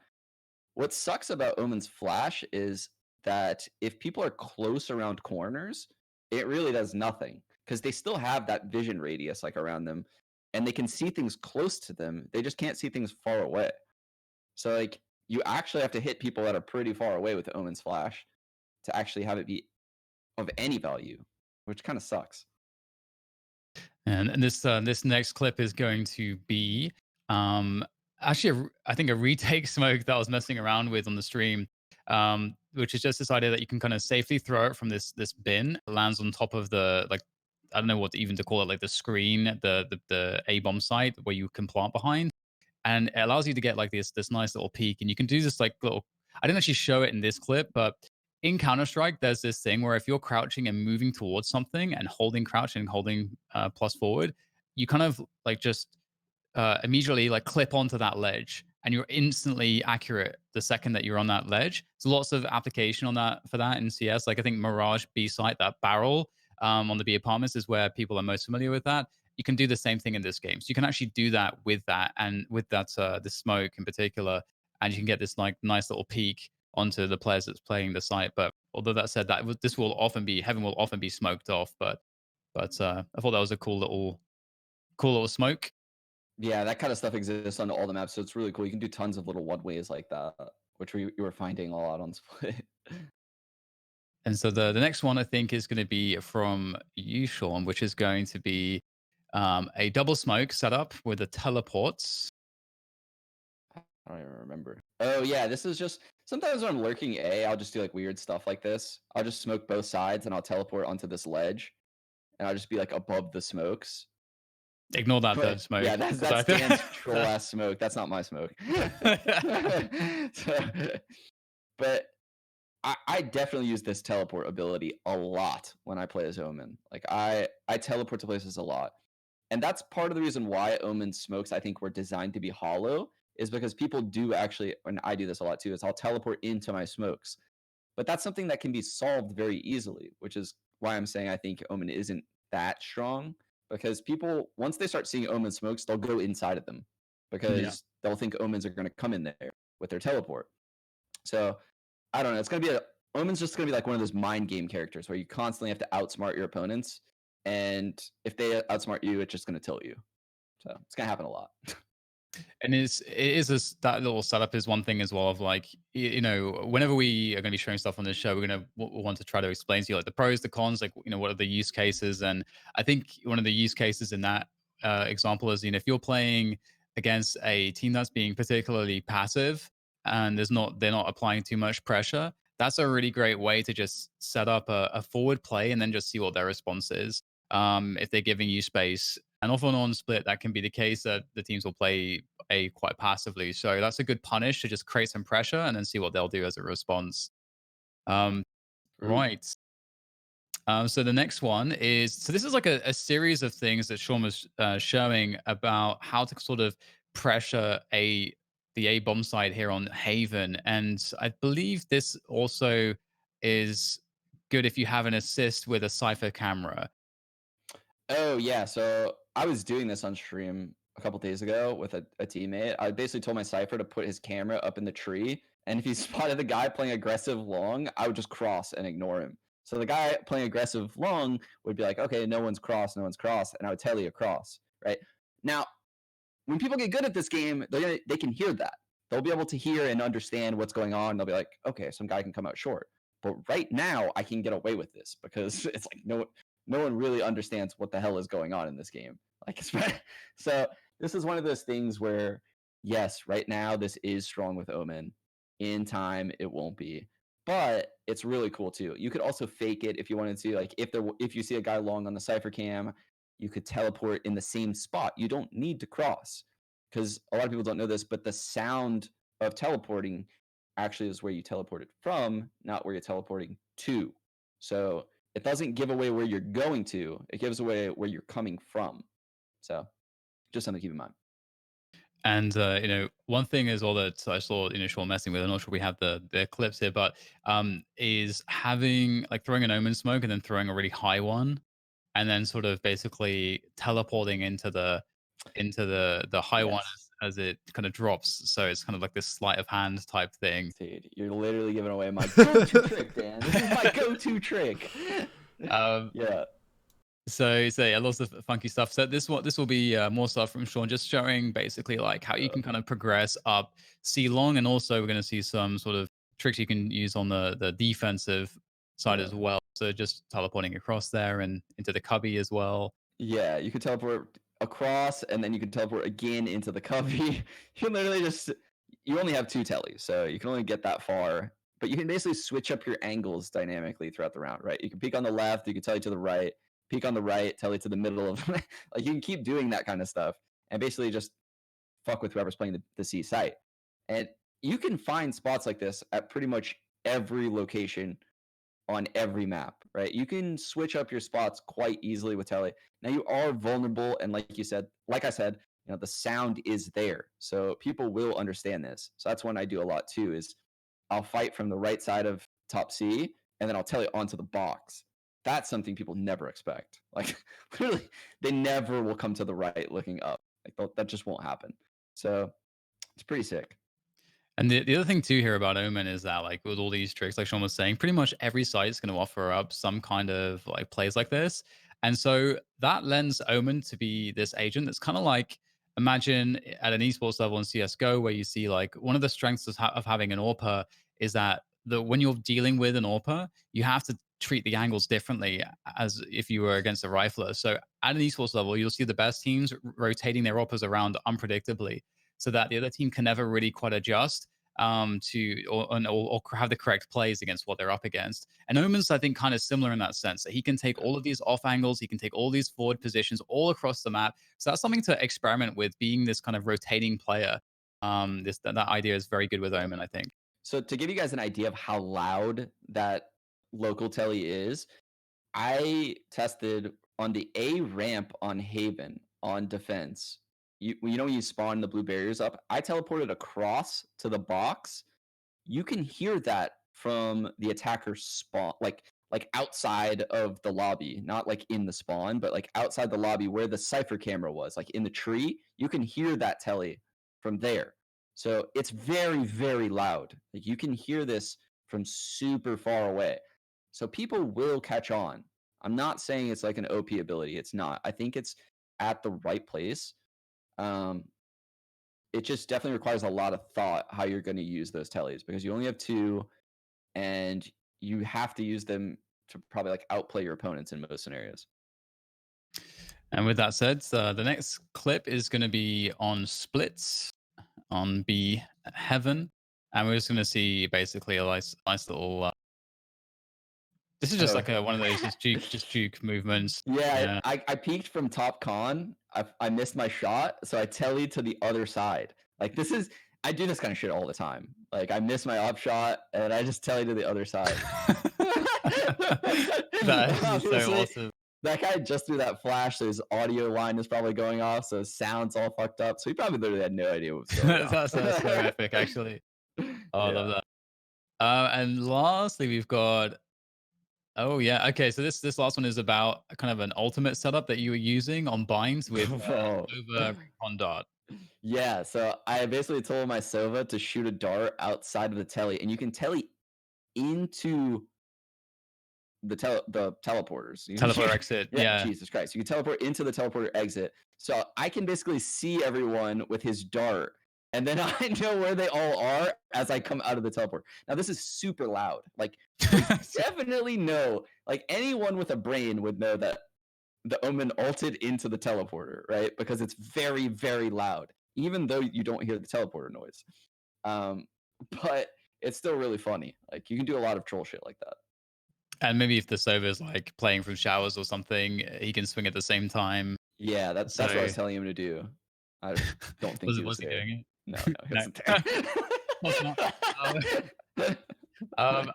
What sucks about Omen's flash is that if people are close around corners, it really does nothing because they still have that vision radius like around them and they can see things close to them. They just can't see things far away. So like you actually have to hit people that are pretty far away with Omen's flash to actually have it be of any value, which kind of sucks. And this next clip is going to be um, actually, I think a retake smoke that I was messing around with on the stream, which is just this idea that you can kind of safely throw it from this bin. It lands on top of the like I don't know what even to call it, like the screen, the A bomb site where you can plant behind, and it allows you to get like this nice little peek, and you can do this like little. I didn't actually show it in this clip, but in Counter Strike, there's this thing where if you're crouching and moving towards something and holding crouch and holding plus forward, you kind of like just immediately like clip onto that ledge and you're instantly accurate the second that you're on that ledge. There's lots of application on that for that in CS. Like I think Mirage B site, that barrel on the B apartments is where people are most familiar with that. You can do the same thing in this game. So you can actually do that and with that the smoke in particular, and you can get this like nice little peek onto the players that's playing the site. But although that said, this will often be heaven will often be smoked off. But I thought that was a cool little smoke. Yeah, that kind of stuff exists on all the maps, so it's really cool. You can do tons of little one ways like that, which we were finding a lot on Split. And so the next one I think is going to be from you, Sean, which is going to be a double smoke setup with the teleports. I don't even remember. Oh yeah, this is just sometimes when I'm lurking A, I'll just do like weird stuff like this. I'll just smoke both sides and I'll teleport onto this ledge, and I'll just be like above the smokes. Ignore that third But smoke. yeah, that's Dan's troll ass smoke. That's not my smoke. So, but I definitely use this teleport ability a lot when I play as Omen. Like I teleport to places a lot. And that's part of the reason why Omen smokes I think were designed to be hollow is because people do actually, and I do this a lot too, is I'll teleport into my smokes. But that's something that can be solved very easily, which is why I'm saying I think Omen isn't that strong because people once they start seeing Omen smokes, they'll go inside of them Yeah. because they'll think Omens are going to come in there with their teleport. So I don't know. It's gonna be Omen's just gonna be like one of those mind game characters where you constantly have to outsmart your opponents, and if they outsmart you, it's just gonna tilt you. So it's gonna happen a lot. And that little setup is one thing as well of like whenever we are going to be showing stuff on this show, we're going to want to try to explain to you like the pros, the cons, like what are the use cases. And I think one of the use cases in that example is if you're playing against a team that's being particularly passive and they're not applying too much pressure, that's a really great way to just set up a forward play and then just see what their response is. If they're giving you space, and often on split, that can be the case that the teams will play A quite passively. So that's a good punish to just create some pressure and then see what they'll do as a response. Um, Ooh. right. So the next one is this is like a series of things that Sean was showing about how to sort of pressure a the A bomb side here on Haven, and I believe this also is good if you have an assist with a Cypher camera. Oh yeah, so I was doing this on stream a couple days ago with a teammate. I basically told my Cypher to put his camera up in the tree, and if he spotted the guy playing aggressive long, I would just cross and ignore him. So the guy playing aggressive long would be like, okay, no one's cross, and I would tell you cross, right? Now, when people get good at this game, they can hear that. They'll be able to hear and understand what's going on. They'll be like, okay, some guy can come out short. But right now, I can get away with this because it's like no one really understands what the hell is going on in this game. Like, so this is one of those things where, yes, right now this is strong with Omen. In time, it won't be, but it's really cool too. You could also fake it if you wanted to. Like, if you see a guy long on the Cypher cam, you could teleport in the same spot. You don't need to cross, because a lot of people don't know this, but the sound of teleporting actually is where you teleported from, not where you're teleporting to. So it doesn't give away where you're going to, it gives away where you're coming from. So just something to keep in mind. And one thing is all that I saw Sean messing with. I'm not sure we have the clips here, but is having like throwing an omen smoke and then throwing a really high one, and then sort of basically teleporting into the high one Yes. as it kind of drops. So it's kind of like this sleight of hand type thing. Dude, you're literally giving away my go-to trick, Dan. This is my go-to trick. Yeah. So yeah, lots of funky stuff. So this will be more stuff from Sean, just showing basically like how you can kind of progress up C long, and also we're going to see some sort of tricks you can use on the defensive side as well. So just teleporting across there and into the cubby as well. Yeah, you could teleport across, and then you can teleport again into the cubby. You literally you only have 2 tellies, so you can only get that far. But you can basically switch up your angles dynamically throughout the round, right? You can peek on the left, you can tell you to the right, peek on the right, tell you to the middle of like you can keep doing that kind of stuff and basically just fuck with whoever's playing the C site. And you can find spots like this at pretty much every location on every map, right? You can switch up your spots quite easily with Telly. Now you are vulnerable, and like I said, the sound is there, so people will understand this. So that's one I do a lot too. Is I'll fight from the right side of top C, and then I'll tell it onto the box. That's something people never expect. Like literally, they never will come to the right looking up. Like that just won't happen. So it's pretty sick. And the other thing too here about Omen is that like with all these tricks, like Sean was saying, pretty much every site is going to offer up some kind of like plays like this. And so that lends Omen to be this agent that's kind of like, imagine at an esports level in CSGO where you see like one of the strengths of having an AWPer is that when you're dealing with an AWPer, you have to treat the angles differently as if you were against a rifler. So at an esports level, you'll see the best teams rotating their AWPers around unpredictably, so that the other team can never really quite adjust or have the correct plays against what they're up against. And Omen's, I think, kind of similar in that sense, that he can take all of these off angles, he can take all these forward positions all across the map. So that's something to experiment with, being this kind of rotating player. That idea is very good with Omen, I think. So to give you guys an idea of how loud that local telly is, I tested on the A ramp on Haven on defense. When you spawn the blue barriers up, I teleported across to the box. You can hear that from the attacker's spawn, like outside of the lobby, not like in the spawn, but like outside the lobby where the Cypher camera was, like in the tree. You can hear that telly from there. So it's very, very loud. Like you can hear this from super far away. So people will catch on. I'm not saying it's like an OP ability. It's not. I think it's at the right place. It just definitely requires a lot of thought how you're going to use those tellies, because you only have 2, and you have to use them to probably like outplay your opponents in most scenarios. And with that said, the next clip is going to be on splits on B Heaven, and we're just going to see basically a nice little. This is just like one of those just juke movements. Yeah. I peeked from top con. I missed my shot, so I tellied to the other side. Like I do this kind of shit all the time. Like I miss my up shot, and I just telly to the other side. That is so awesome. that guy just threw that flash, so his audio line is probably going off, so his sound's all fucked up. So he probably literally had no idea what was going on. That's so epic, actually. Oh, I love Yeah. that. And lastly, we've got. Oh yeah. Okay. So this last one is about kind of an ultimate setup that you were using on binds with Oh. over recon dart. Yeah, so I basically told my Sova to shoot a dart outside of the telly, and you can telly into the teleporters. Teleport exit. Yeah, Yeah. Jesus Christ. You can teleport into the teleporter exit. So I can basically see everyone with his dart, and then I know where they all are as I come out of the teleport. Now this is super loud. Like they definitely know, like anyone with a brain would know that the Omen ulted into the teleporter, right? Because it's very, very loud, even though you don't hear the teleporter noise. Um, but it's still really funny. Like you can do a lot of troll shit like that. And maybe if the server's like playing from showers or something, he can swing at the same time. Yeah, that's what I So was telling him to do. I don't think was he it was was he there. doing it? No, he No. wasn't there. Course not. Right,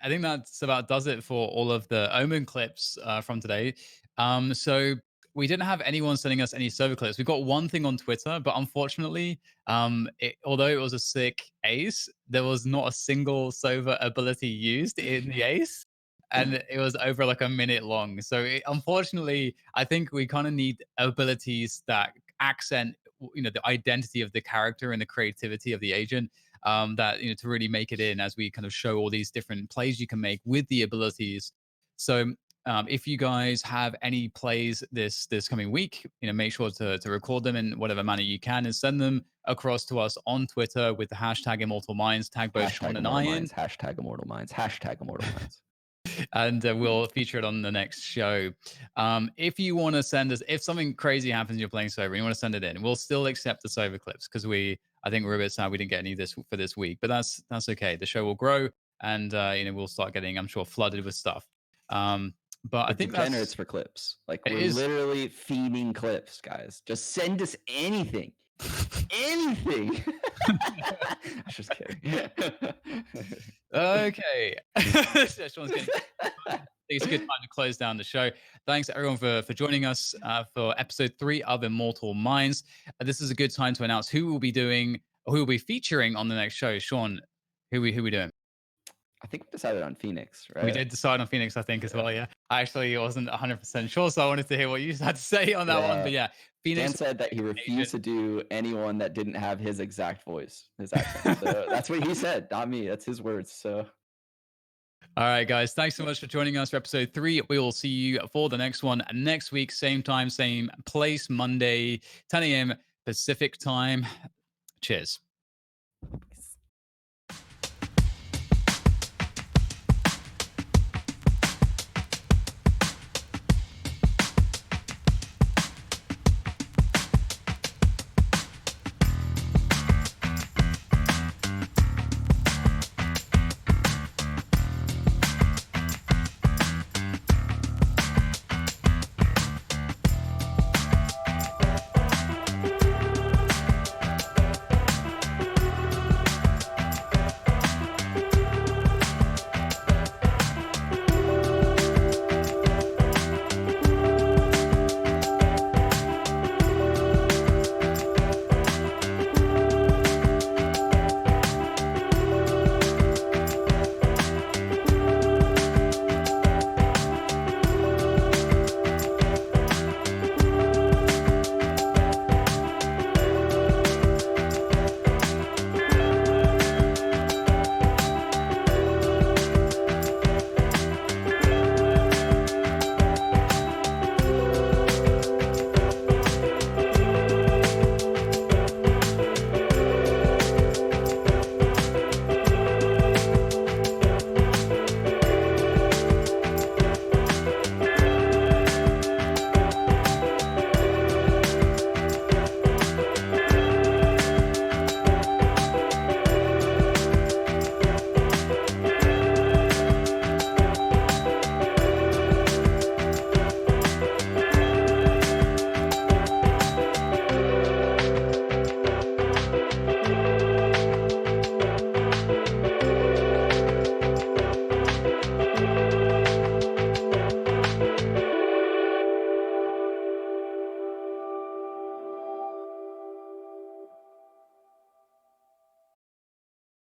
I think that's about does it for all of the Omen clips from today. So we didn't have anyone sending us any server clips. We got one thing on Twitter, but unfortunately, although it was a sick ace, there was not a single server ability used in the ace. And it was over like a minute long. So unfortunately, I think we kind of need abilities that accent, the identity of the character and the creativity of the agent, that to really make it in as we kind of show all these different plays you can make with the abilities. So if you guys have any plays this coming week, make sure to record them in whatever manner you can and send them across to us on Twitter with the hashtag Immortal Minds. Tag both Sean Hashtag and Immortal I in, Minds. Hashtag Immortal Minds. Hashtag Immortal Minds. and we'll feature it on the next show. If you want to send us, if something crazy happens, you're playing Sober, and you want to send it in, we'll still accept the Sober clips because I think we're a bit sad we didn't get any for this week, but that's okay. The show will grow, and we'll start getting, I'm sure, flooded with stuff. But I think degenerates for clips. Like it we're is. literally feeding clips, guys. Just send us anything. Anything. I was just kidding. Okay. Sean's getting, I think it's a good time to close down the show. Thanks everyone for joining us for episode 3 of Immortal Minds. This is a good time to announce who will be featuring on the next show. Sean, who we doing? I think we decided on Phoenix, right? We did decide on Phoenix, I think, as well. Yeah, I actually wasn't 100% sure, so I wanted to hear what you had to say on that one. But yeah, Phoenix. Dan said that he refused to do anyone that didn't have his exact voice, his accent. So that's what he said, not me. That's his words. So. All right, guys. Thanks so much for joining us for episode 3. We will see you for the next one next week, same time, same place, Monday, 10 a.m. Pacific time. Cheers.